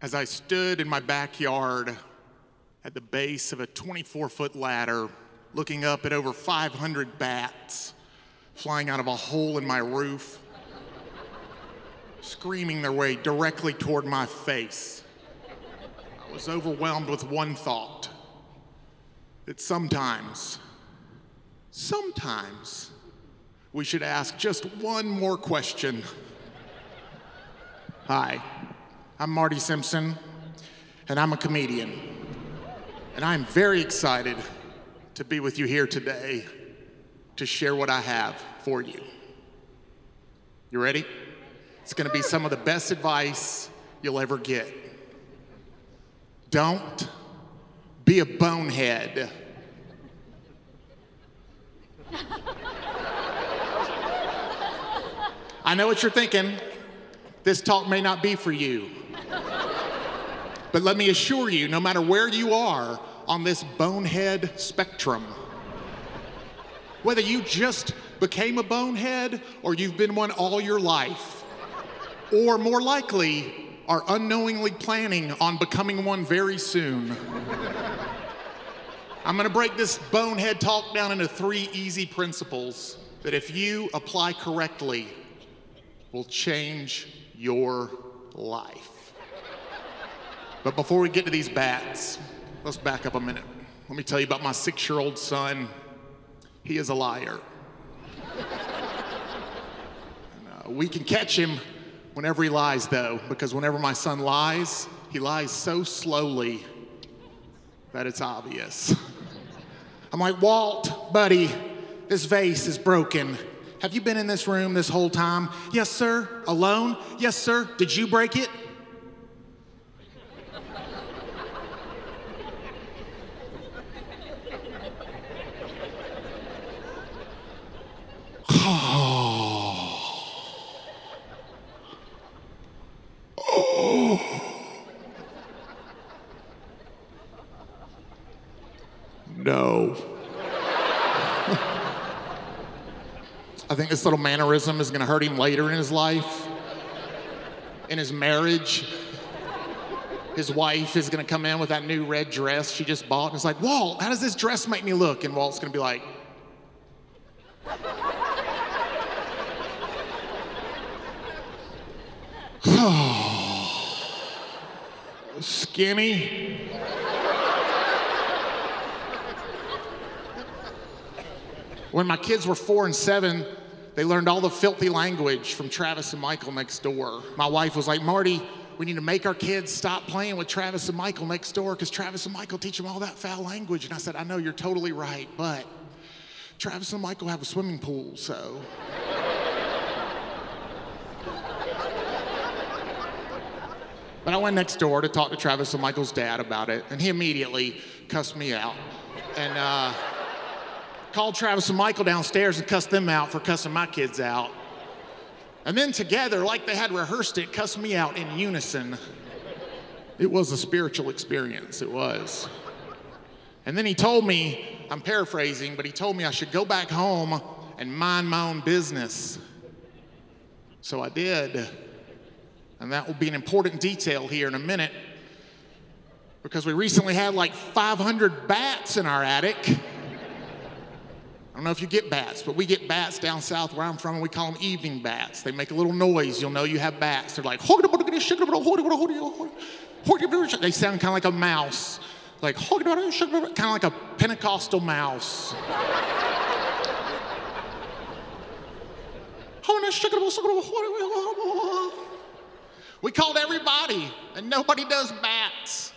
as I stood in my backyard at the base of a 24-foot ladder, looking up at over 500 bats flying out of a hole in my roof, screaming their way directly toward my face. I was overwhelmed with one thought, that sometimes we should ask just one more question. Hi, I'm Marty Simpson, and I'm a comedian. And I'm very excited to be with you here today to share what I have for you. You ready? It's gonna be some of the best advice you'll ever get. Don't be a bonehead. I know what you're thinking. This talk may not be for you. But let me assure you, no matter where you are on this bonehead spectrum, whether you just became a bonehead or you've been one all your life, or more likely are unknowingly planning on becoming one very soon, I'm gonna break this bonehead talk down into 3 easy principles that if you apply correctly will change your life. But before we get to these bats, let's back up a minute. Let me tell you about my 6-year-old son. He is a liar. And, we can catch him whenever he lies, though, because whenever my son lies, he lies so slowly that it's obvious. I'm like, Walt, buddy, this vase is broken. Have you been in this room this whole time? Yes, sir. Alone? Yes, sir. Did you break it? No. I think this little mannerism is gonna hurt him later in his life, in his marriage. His wife is gonna come in with that new red dress she just bought and it's like, Walt, how does this dress make me look? And Walt's gonna be like, skinny. When my kids were 4 and 7, they learned all the filthy language from Travis and Michael next door. My wife was like, Marty, we need to make our kids stop playing with Travis and Michael next door because Travis and Michael teach them all that foul language. And I said, I know, you're totally right, but Travis and Michael have a swimming pool, so. But I went next door to talk to Travis and Michael's dad about it, and he immediately cussed me out. And called Travis and Michael downstairs and cussed them out for cussing my kids out. And then together, like they had rehearsed it, cussed me out in unison. It was a spiritual experience, it was. And then he told me, I'm paraphrasing, but he told me I should go back home and mind my own business. So I did. And that will be an important detail here in a minute, because we recently had like 500 bats in our attic. I don't know if you get bats, but we get bats down south where I'm from, and we call them evening bats. They make a little noise. You'll know you have bats. They're like, they sound kind of like a mouse. Like, kind of like a Pentecostal mouse. We called everybody, and nobody does bats.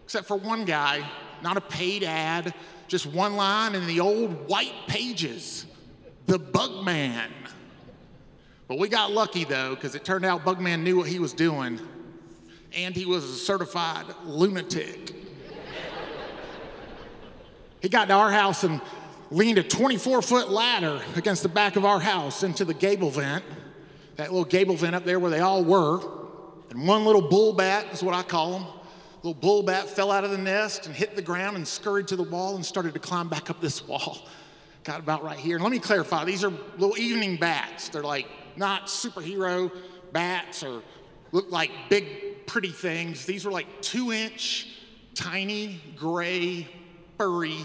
Except for one guy, not a paid ad, just one line in the old white pages, the Bugman. But we got lucky though, because it turned out Bugman knew what he was doing, and he was a certified lunatic. He got to our house and leaned a 24-foot ladder against the back of our house into the gable vent, that little gable vent up there where they all were, and one little bull bat is what I call them. Little bull bat fell out of the nest and hit the ground and scurried to the wall and started to climb back up this wall. Got about right here. And let me clarify, these are little evening bats. They're like not superhero bats or look like big pretty things. These were like 2-inch, tiny, gray, furry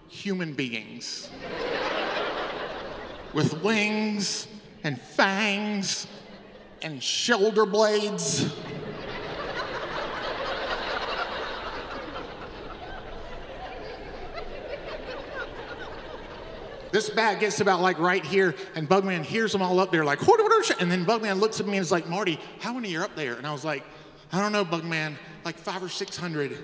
human beings with wings and fangs and shoulder blades. This bat gets about like right here, and Bugman hears them all up there like, and then Bugman looks at me and is like, Marty, how many are up there? And I was like, I don't know, Bugman, like 500 or 600.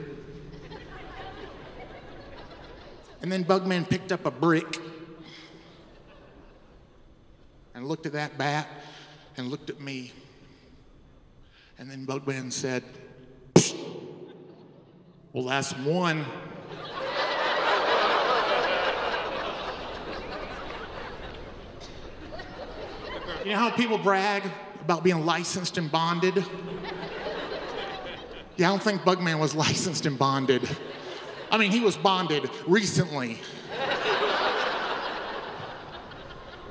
And then Bugman picked up a brick and looked at that bat and looked at me. And then Bugman said, well, that's one. You know how people brag about being licensed and bonded? Yeah, I don't think Bugman was licensed and bonded. I mean, he was bonded recently.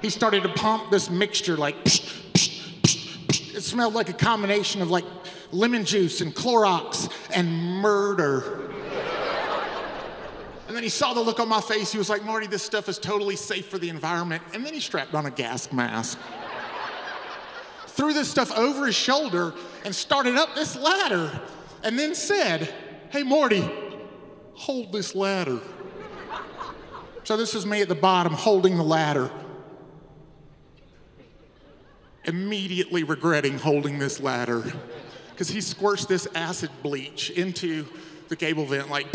He started to pump this mixture like, it smelled like a combination of like lemon juice and Clorox and murder. And then he saw the look on my face. He was like, Marty, this stuff is totally safe for the environment. And then he strapped on a gas mask, threw this stuff over his shoulder, and started up this ladder, and then said, hey, Morty, hold this ladder. So this is me at the bottom holding the ladder, immediately regretting holding this ladder, because he squirts this acid bleach into the gable vent like,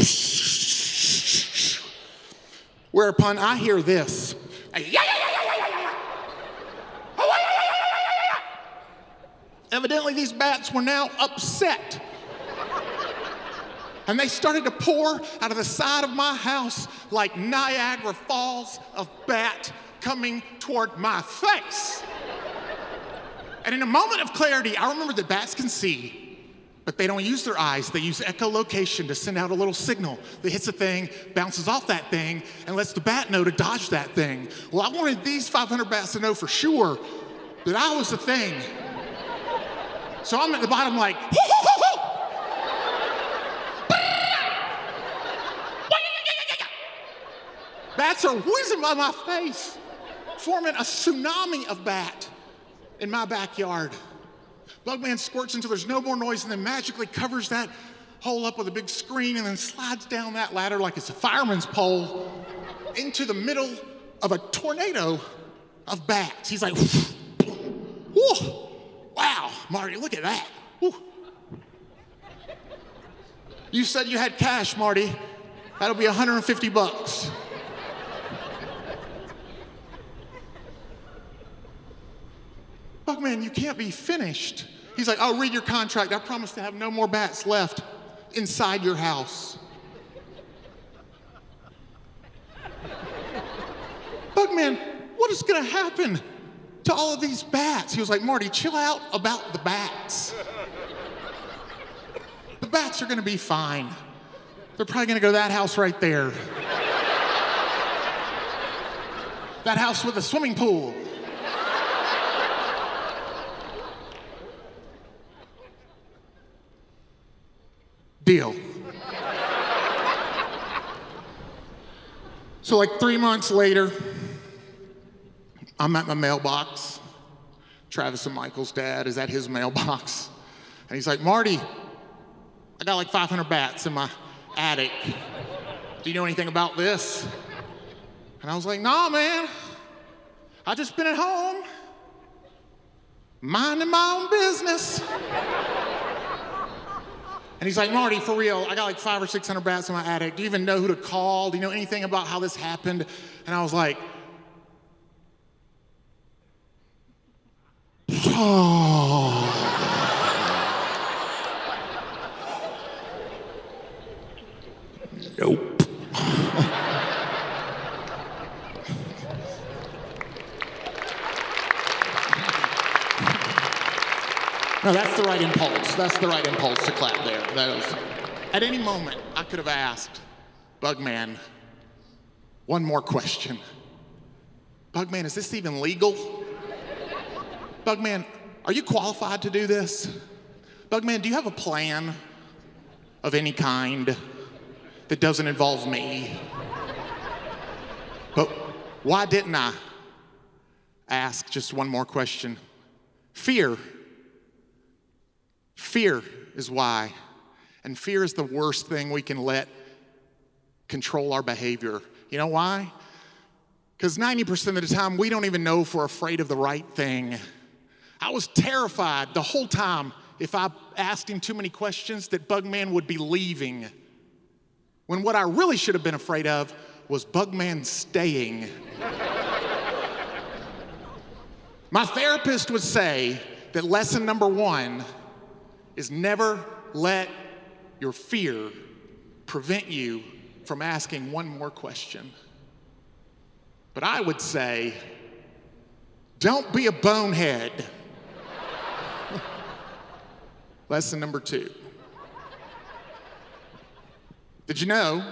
whereupon I hear this. Evidently, these bats were now upset. And they started to pour out of the side of my house like Niagara Falls of bat coming toward my face. And in a moment of clarity, I remember that bats can see, but they don't use their eyes. They use echolocation to send out a little signal that hits a thing, bounces off that thing, and lets the bat know to dodge that thing. Well, I wanted these 500 bats to know for sure that I was the thing. So I'm at the bottom like, hoo, hoo, hoo, hoo. Bats are whizzing by my face, forming a tsunami of bat in my backyard. Bugman squirts until there's no more noise and then magically covers that hole up with a big screen and then slides down that ladder like it's a fireman's pole into the middle of a tornado of bats. He's like, whoa. Wow, Marty, look at that. Woo. You said you had cash, Marty. That'll be $150. Bugman, you can't be finished. He's like, I'll read your contract. I promise to have no more bats left inside your house. Bugman, what is gonna happen to all of these bats? He was like, Marty, chill out about the bats. The bats are gonna be fine. They're probably gonna go to that house right there. That house with a swimming pool. Deal. So like 3 months later, I'm at my mailbox. Travis and Michael's dad is at his mailbox. And he's like, Marty, I got like 500 bats in my attic. Do you know anything about this? And I was like, nah, man. I just been at home, minding my own business. And he's like, Marty, for real, I got like 500 or 600 bats in my attic. Do you even know who to call? Do you know anything about how this happened? And I was like, oh. Nope. No, that's the right impulse. That's the right impulse to clap there. That was, at any moment, I could have asked Bugman one more question. Bugman, is this even legal? Bugman, are you qualified to do this? Bugman, do you have a plan of any kind that doesn't involve me? But why didn't I ask just one more question? Fear. Fear is why. And fear is the worst thing we can let control our behavior. You know why? Because 90% of the time, we don't even know if we're afraid of the right thing. I was terrified the whole time if I asked him too many questions that Bugman would be leaving. When what I really should have been afraid of was Bugman staying. My therapist would say that lesson number 1 is never let your fear prevent you from asking one more question. But I would say, don't be a bonehead. Lesson number 2. Did you know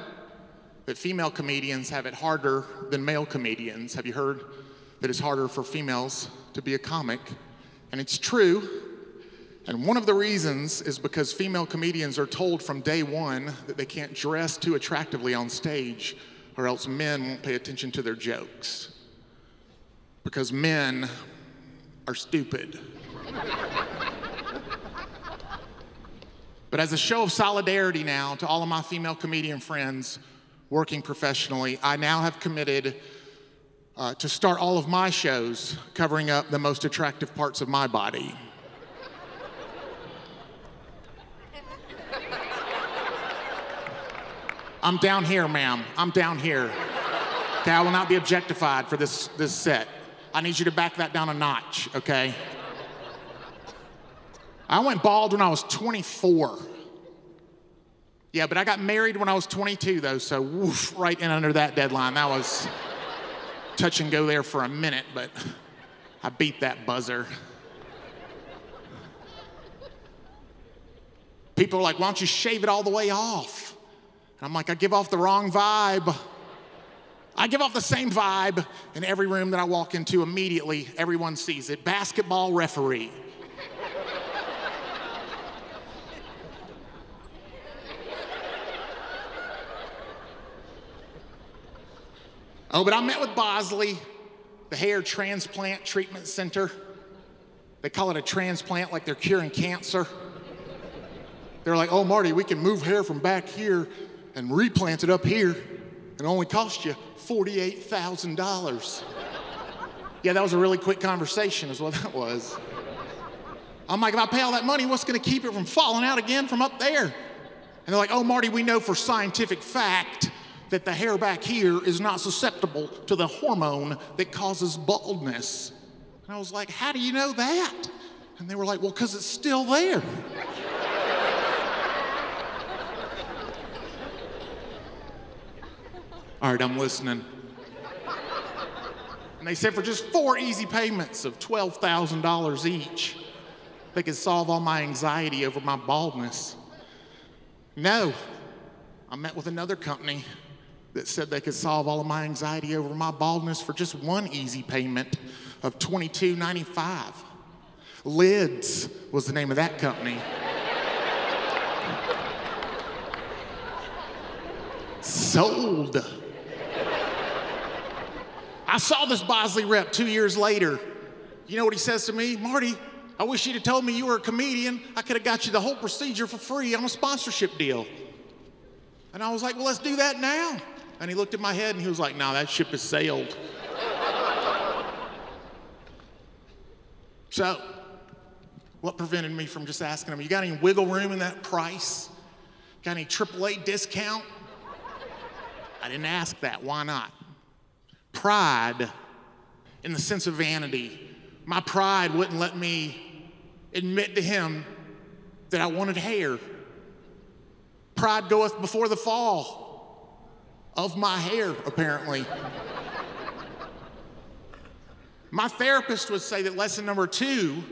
that female comedians have it harder than male comedians? Have you heard that it's harder for females to be a comic? And it's true. And one of the reasons is because female comedians are told from day one that they can't dress too attractively on stage, or else men won't pay attention to their jokes. Because men are stupid. But as a show of solidarity now to all of my female comedian friends working professionally, I now have committed to start all of my shows covering up the most attractive parts of my body. I'm down here, ma'am. I'm down here. Okay, I will not be objectified for this set. I need you to back that down a notch, okay? I went bald when I was 24. Yeah, but I got married when I was 22, though, so woof, right in under that deadline. That was touch and go there for a minute, but I beat that buzzer. People are like, why don't you shave it all the way off? And I'm like, I give off the wrong vibe. I give off the same vibe in every room that I walk into immediately. Everyone sees it. Basketball referee. Oh, but I met with Bosley, the hair transplant treatment center. They call it a transplant like they're curing cancer. They're like, oh, Marty, we can move hair from back here and replant it up here, and only cost you $48,000. Yeah, that was a really quick conversation is what that was. I'm like, if I pay all that money, what's gonna keep it from falling out again from up there? And they're like, oh, Marty, we know for scientific fact that the hair back here is not susceptible to the hormone that causes baldness. And I was like, how do you know that? And they were like, well, because it's still there. All right, I'm listening. And they said for just 4 easy payments of $12,000 each, they could solve all my anxiety over my baldness. No, I met with another company that said they could solve all of my anxiety over my baldness for just 1 easy payment of $22.95. Lids was the name of that company. Sold. I saw this Bosley rep 2 years later. You know what he says to me? Marty, I wish you'd have told me you were a comedian. I could have got you the whole procedure for free on a sponsorship deal. And I was like, well, let's do that now. And he looked at my head and he was like, no, that ship has sailed. So, what prevented me from just asking him, you got any wiggle room in that price? Got any AAA discount? I didn't ask that. Why not? Pride, in the sense of vanity. My pride wouldn't let me admit to him that I wanted hair. Pride goeth before the fall of my hair, apparently. My therapist would say that lesson number 2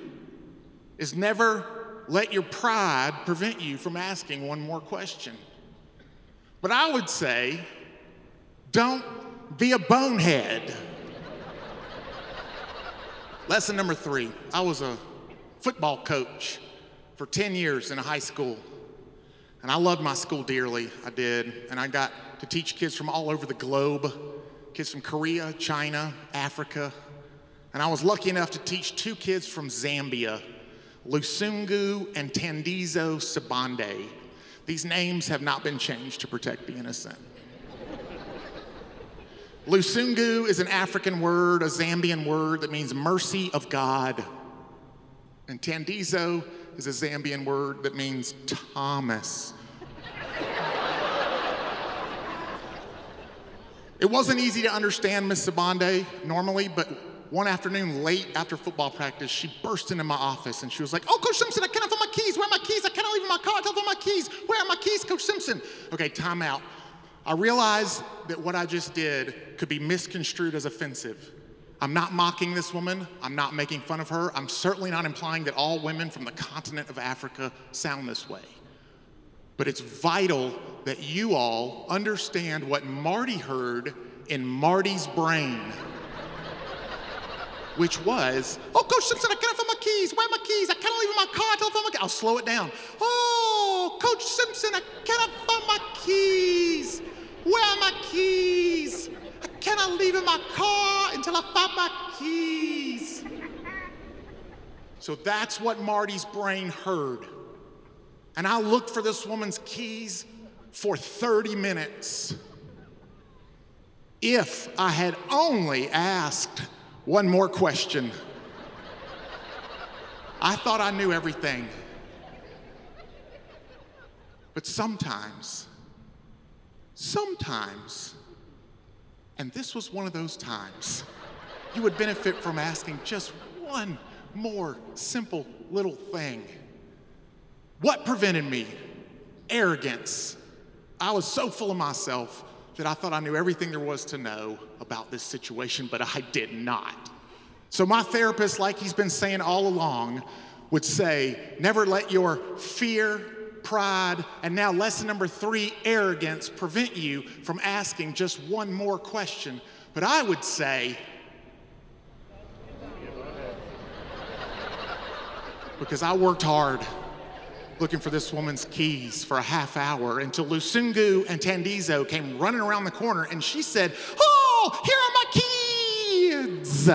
is never let your pride prevent you from asking one more question. But I would say, don't be a bonehead. Lesson number 3, I was a football coach for 10 years in a high school. And I loved my school dearly, I did. And I got to teach kids from all over the globe, kids from Korea, China, Africa. And I was lucky enough to teach 2 kids from Zambia, Lusungu and Tandizo Sibande. These names have not been changed to protect the innocent. Lusungu is an African word, a Zambian word that means mercy of God. And Tandizo is a Zambian word that means Thomas. It wasn't easy to understand Miss Sibande normally, but one afternoon late after football practice, she burst into my office and she was like, "Oh, Coach Simpson, I cannot find my keys. Where are my keys? I cannot leave in my car. I can't find my keys. Where are my keys, Coach Simpson?" Okay, time out. I realized that what I just did could be misconstrued as offensive. I'm not mocking this woman. I'm not making fun of her. I'm certainly not implying that all women from the continent of Africa sound this way. But it's vital that you all understand what Marty heard in Marty's brain, which was, "Oh, Coach Simpson, I cannot find my keys. Where are my keys? I cannot leave in my car. I can't find my keys." I'll slow it down. "Oh, Coach Simpson, I cannot find my keys. Where are my keys? I cannot leave in my car until I find my keys." So that's what Marty's brain heard. And I looked for this woman's keys for 30 minutes. If I had only asked one more question. I thought I knew everything. But sometimes, and this was one of those times, you would benefit from asking just one more simple little thing. What prevented me? Arrogance. I was so full of myself that I thought I knew everything there was to know about this situation, but I did not. So my therapist, like he's been saying all along, would say, never let your fear, pride, and now lesson number 3, arrogance, prevent you from asking just one more question. But I would say, because I worked hard looking for this woman's keys for a half hour until Lusungu and Tandizo came running around the corner and she said, "Oh, here are my kids."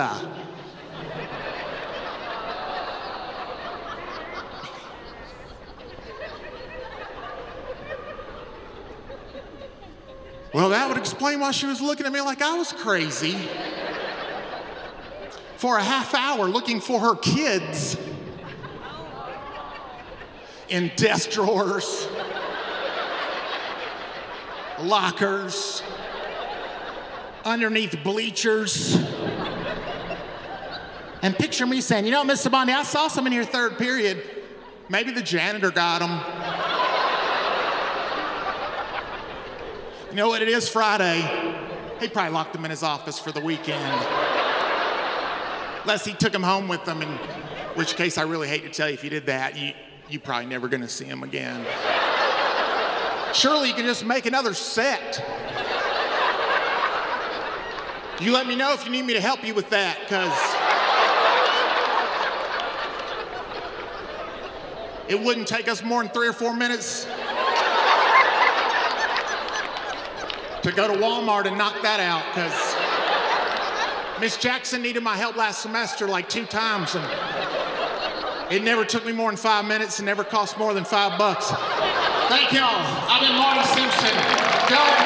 Well, that would explain why she was looking at me like I was crazy for a half hour looking for her kids in desk drawers, lockers, underneath bleachers. And picture me saying, "You know, Miss Sibande, I saw some in your 3rd period. Maybe the janitor got them. You know what it is, Friday? He probably locked them in his office for the weekend. Unless he took them home with him, in which case I really hate to tell you, if you did that, you're probably never gonna see him again. Surely you can just make another set. You let me know if you need me to help you with that, because it wouldn't take us more than 3 or 4 minutes to go to Walmart and knock that out, because Miss Jackson needed my help last semester like 2 times, and it never took me more than 5 minutes and never cost more than $5. Thank y'all. I've been Marty Simpson. Go